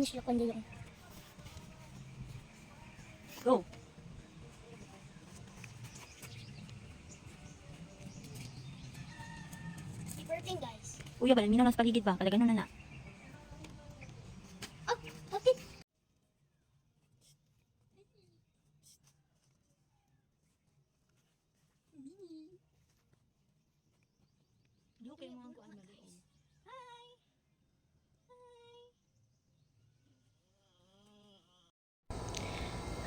finish look on yung Go. working guys. Uya ba, minaw lang sa paligid ba? Kada ganun na na. Oh, okay. Okay mo ang kuan maliin. Hi.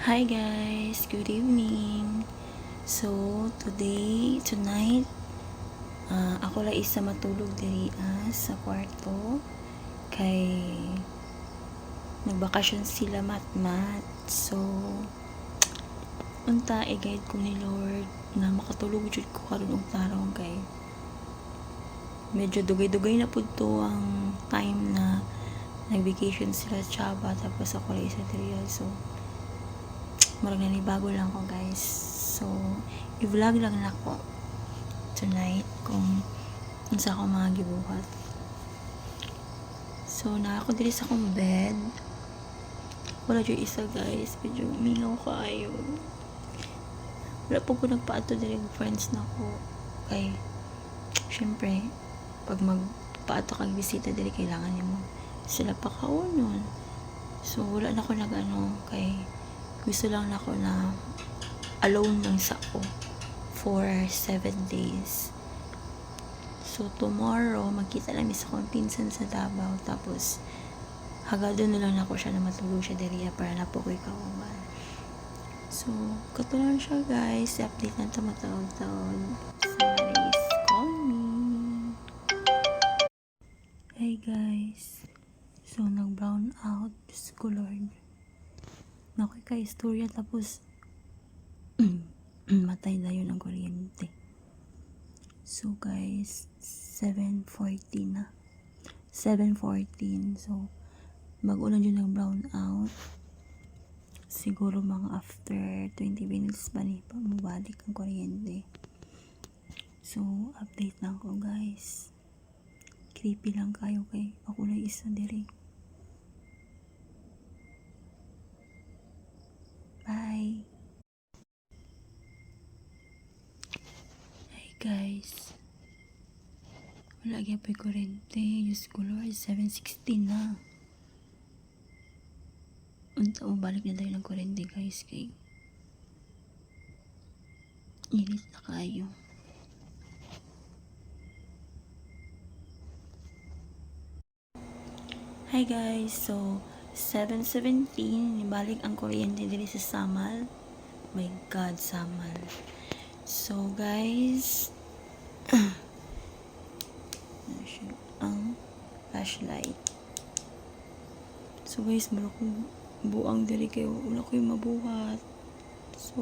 Hi guys, good evening. So, tonight, ako lang isa matulog diri sa kwarto kay nagbakasyon sila mat. So, unta i-guide ko ni Lord na makatulog jud ko karon og tarong kay medyo dugay-dugay na pud to ang time na nag-vacation sila Chaba tapos ako lang isa diri. So, marag nanibago lang ko guys. So, i-vlog lang na ko tonight kung unsa ako mga gibuhat. So, na ako diri sa akong bed. Wala dyan isa guys. Medyo mingaw kaayo. Wala po ko nagpaato diri ng friends na ko. Kay, syempre, pag magpaato kang bisita diri, kailangan mo sila pa kaunon. So, wala na ko kay gusto lang na ako na alone lang sa ako for 7 days. So, tomorrow, magkita lang sa akong pinsan sa Davao. Tapos, hagado na lang ako siya na matulog siya diriya para na po ko ikauman. So, katulad siya guys. I-update na ito mataon-taon. Somebody's call me. Hey guys. So, nag-brown out. Diyos ko Lord. Nakoy ka istorya tapos matay na yun ang kuryente. So guys, 7:14 na. 7:14. So, mag-ulan yun ng brown out. Siguro mga after 20 minutes ba ni pa mabalik ang kuryente. So, update lang ko guys. Creepy lang kayo kay ako lang isa diri. Bye. Hey guys. Wala gyud pa kuryente. Diyos ko Lord, 7:16 na. Unta mo balik na tayo ng kuryente guys kay init na kayo. Hi guys, so 7:17 balik ang kuryente diri sa Samal. My God, Samal. So guys, ang flashlight. So guys, wala kong buang diri kayo. Wala ko yung mabuhat. So,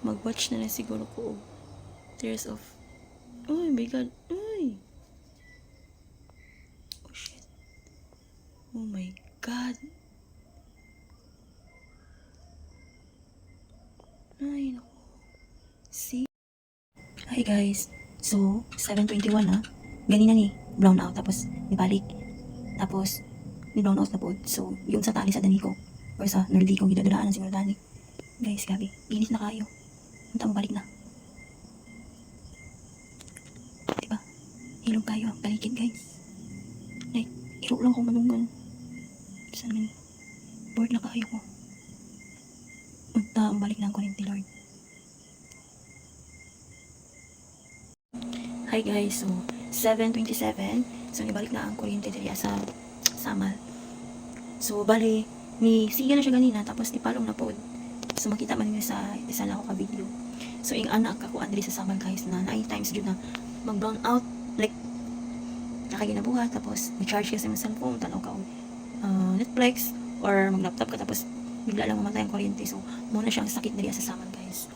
mag-watch na siguro ko og Tears of... Oh my God. Uy! Oh shit. Oh my God. Ay, naku. See? Hi guys. So, 7:21 na. Ganina ni brown out tapos ibalik. Tapos ni brown out na po. So, yung sa tali sa dani ko or sa nerdy ko gidadaan siguro dani. Guys, gabi. Inis na kayo. Punta mo balik na. Diba? Hilong kayo ang paligid guys. Like, iro lang ko manungan. Saan man? Bored na kayo ko. Punta ang balik na ang kuryente Lord. Hi guys, so 7:27. So nibalik na ang kuryente diri sa Samal. So bali ni sige na siya ganina tapos ipalong na pod. So makita man niyo sa isa na ako ka video. So ing ana ang kakuan diri sa Samal guys na 9 times jud na mag brown out like nakaginabuhat tapos i-charge ka sa imong cellphone tanaw ka Netflix or mag laptop ka tapos bigla lang mamatay ang kuryente. So muna siyang sakit diri sa Samal guys.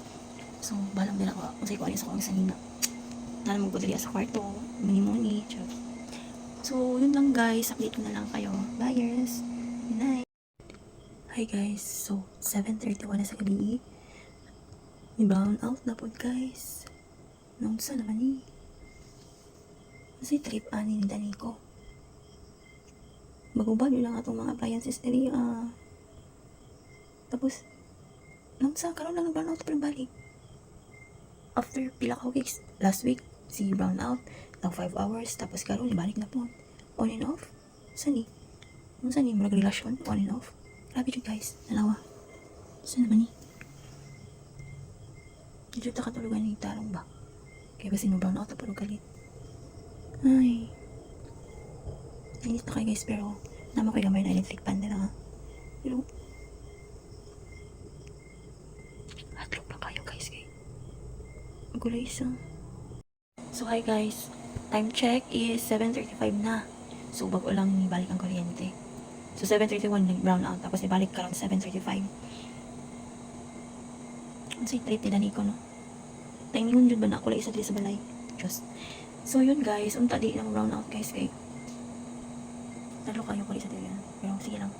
So balang dira ko unsay ko ani sa akong sanina. Nalang mo ko dali sa kwarto, muni-muni, chug. So, yun lang guys, update ko na lang kayo. Buyers, good night. Hi guys, so 7:31 na sa gabi. May brown out na po guys. Nung sa naman kasi trip ani ni Dani ko. Bagubad yun lang atong mga appliances diri. Tapos, nang sa karon lang nag-brown out pa rin balik. After pila ka weeks, last week, si brown out, tag 5 hours, tapos karon balik na po. On and off. Sani? Sani mo nagrelasyon? On and off. Grabe yun guys, nalawa. Saan naman ni? Dito ta katulugan ni tarong ba? Kaya ba sino brown out na puro galit? Ay. Nainis na kayo guys, pero naman ko yung gamay na electric pan nila ha. Pero, hatlog lang kayo guys kay. Magulay isa. So hi guys, time check is 7:35 na. So bago lang ni balik ang kuryente. So 7:31 nag-brown out, tapos ibalik ka lang 7:35. Ang say treat nila Nico no? Taingon jud ba na kulay isa dili sa balay? Just. So yun guys, unta di lang brown out guys kay. Talo kayo kulay sa dili. Pero sige lang.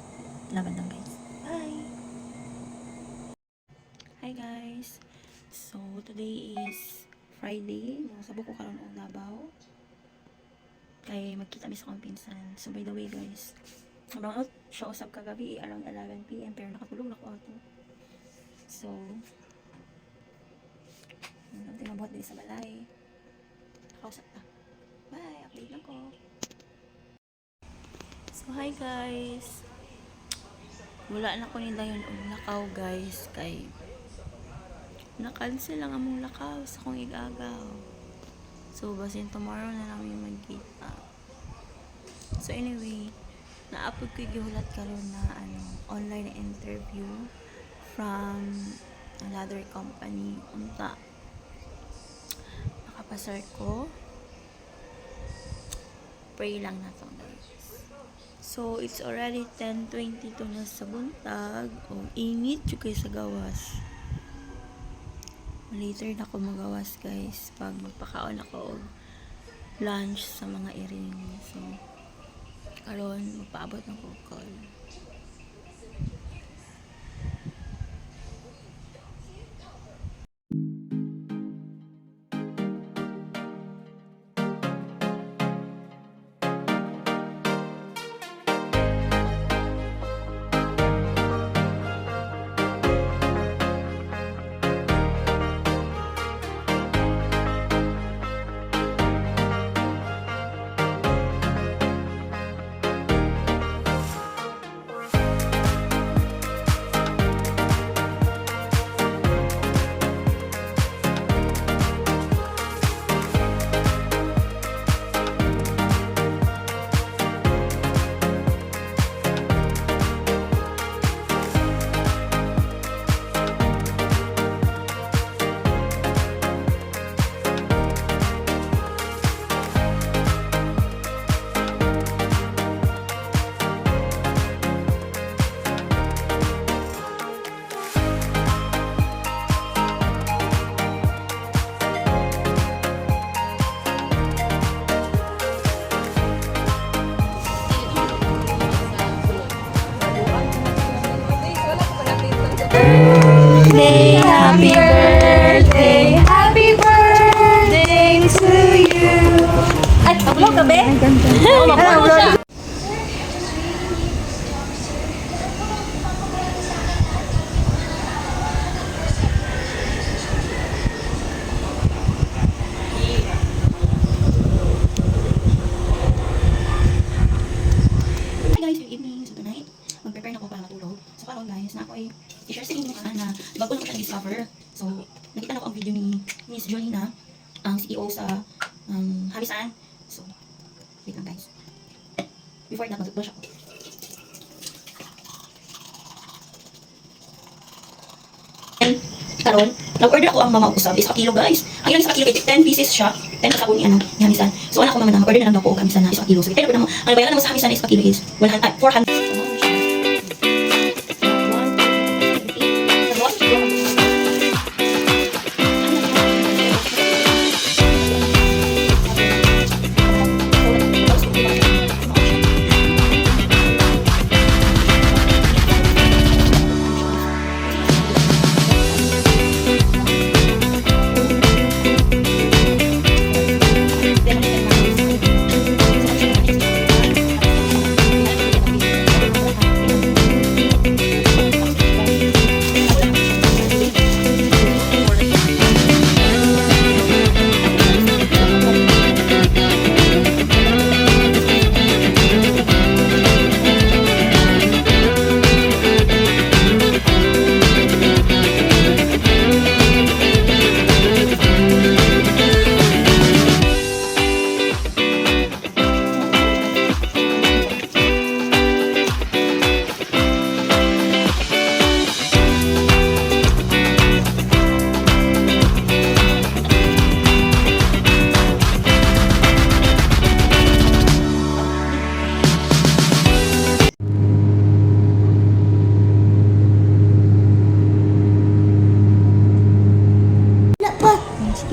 Laban lang guys. Bye! Hi guys! So today is Friday. Nasabok ko karon og Davao. Kay magkita mi sa akong pinsan. So by the way guys, brown out siya usab kagabi around 11 PM pero nakatulog na ko auto. So ang tinabot din sa balay. Nakausap na. Bye! Update lang ko. So hi guys! Wala na ko ni dayon og lakaw guys kay na-cancel lang among lakaw sa kong igagaw. So basin tomorrow na lang yung magkita. So anyway, naapod ko gihulat karon na online interview from another company. Unta nakapasar ko. Pray lang na to guys. So it's already 10:22 na sa buntag. O init yung kayo sa gawas. Later na ako magawas guys pag magpakaon ako og lunch sa mga iring. So karon magpaabot ng call. Happy birthday! Happy birthday to you! Ay, mag-vlog ka, be? Oo, mag-vlog siya. Hi guys, good evening. So tonight, mag-prepare na ako para matulog. So karon guys, na ako ay i-share sa inyo na bago lang ko siya na-discover. So nakita na ko ang video ni Miss Jolina, ang CEO sa Hamisan. So wait lang guys. Before that, mag-brush ako. And karon, nag-order ako ang mama usab is a kilo guys. Ang ilang isa kilo 10 pieces siya. 10 kasabon ni ni Hamisan. So anak ko naman na mag-order na lang daw ko og Hamisan na isa kilo. So kaya ko na mo. Ang bayaran naman sa Hamisan is a kilo is 400.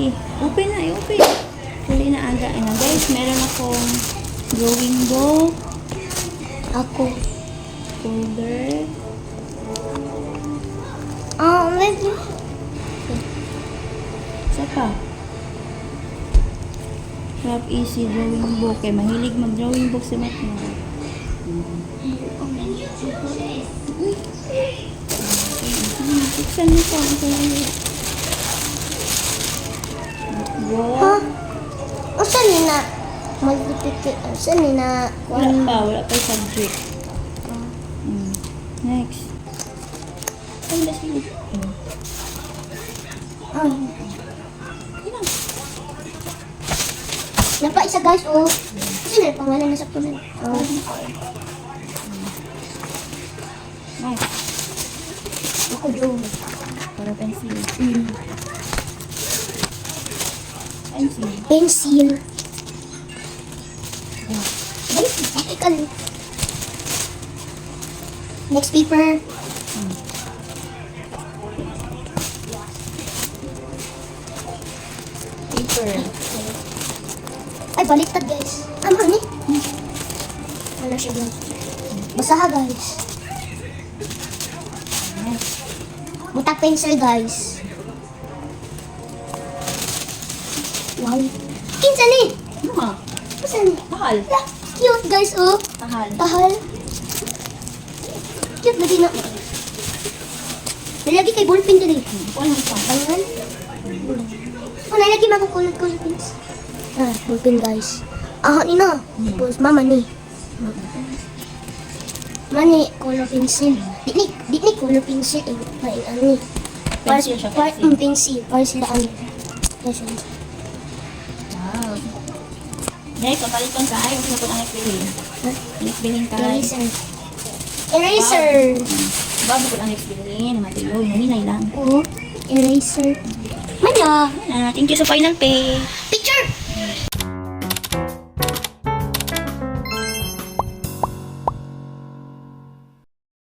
Sige, open na, open. Hindi na aga. Ano, guys, meron akong drawing book, Ako. folder, Wait. isa pa. Crop Easy drawing book. Kaya mahilig mag-drawing book si Matno. Buksan mo po. Ha? O saan ni na? Saan ni na? Wala pa yung subject. Next. Ay, last minute. Napa isa guys, oh. Kasi na pangalan na sa tunan. Next. Ako draw. Para pencil. Pencil. Pencil. Guys, technical. Next paper. Paper. Ay, baliktad guys. Ano ni? Wala siya guys. Basaha guys. Butak pencil guys. Wow. Kinsa ni? Ano nga? Basta ni? Tahal. La, cute guys, oh. Tahal. Tahal. Cute lagi na. Nalagi kay ballpen dali. Walang isa. Tangan. Oh, nalagi makukulot-kulot pins. Ballpen guys. Ni na. Tapos mama ni. Mani, color pencil. Di ni color pencil. May ano ni. Pencil siya, pencil. Pencil. Para sila ano. Pencil. Wow. Next, papalitan ka. Ayaw ko na po ang bilhin. Ha? Next bilhin ka. Eraser. Eraser. Bago ko ang next bilhin. Matulog. Mahinay lang. Oh, eraser. Manya. Thank you sa final pay. Picture.